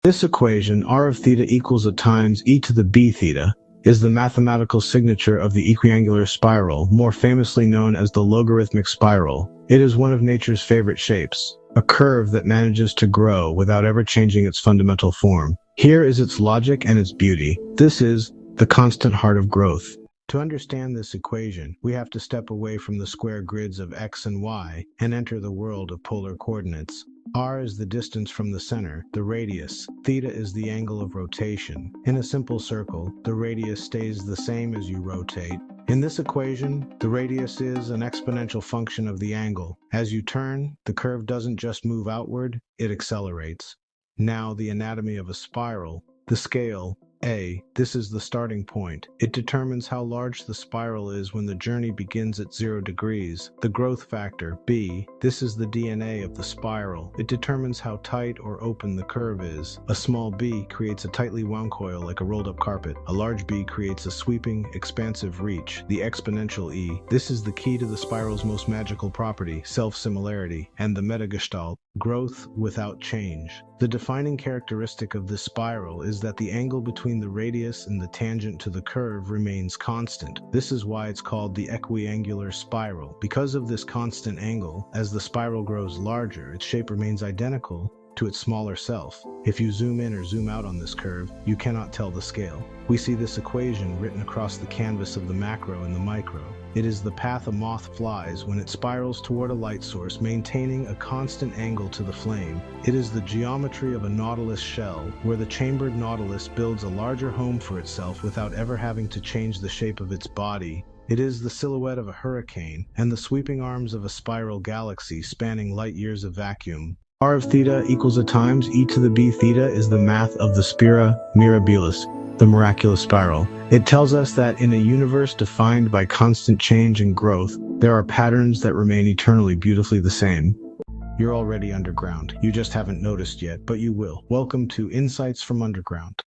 This equation, r of theta equals a times e to the b theta, is the mathematical signature of the equiangular spiral, more famously known as the logarithmic spiral. It is one of nature's favorite shapes, a curve that manages to grow without ever changing its fundamental form. Here is its logic and its beauty. This is the constant heart of growth. To understand this equation, we have to step away from the square grids of x and y and enter the world of polar coordinates. R is the distance from the center, the radius. Theta is the angle of rotation. In a simple circle, the radius stays the same as you rotate. In this equation, the radius is an exponential function of the angle. As you turn, the curve doesn't just move outward, it accelerates. Now, the anatomy of a spiral. The scale, A, this is the starting point. It determines how large the spiral is when the journey begins at 0 degrees. The growth factor, B, this is the DNA of the spiral. It determines how tight or open the curve is. A small b creates a tightly wound coil like a rolled up carpet. A large B creates a sweeping, expansive reach. The exponential E, this is the key to the spiral's most magical property, self-similarity, and the metagestalt, growth without change. The defining characteristic of this spiral is that the angle between the radius and the tangent to the curve remains constant. This is why it's called the equiangular spiral. Because of this constant angle, as the spiral grows larger, its shape remains identical to its smaller self. If you zoom in or zoom out on this curve, you cannot tell the scale. We see this equation written across the canvas of the macro and the micro. It is the path a moth flies when it spirals toward a light source, maintaining a constant angle to the flame. It is the geometry of a nautilus shell, where the chambered nautilus builds a larger home for itself without ever having to change the shape of its body. It is the silhouette of a hurricane and the sweeping arms of a spiral galaxy spanning light years of vacuum. R of theta equals a times e to the b theta is the math of the Spira Mirabilis, the miraculous spiral. It tells us that in a universe defined by constant change and growth, there are patterns that remain eternally beautifully the same. You're already underground. You just haven't noticed yet, but you will. Welcome to Insights from Underground.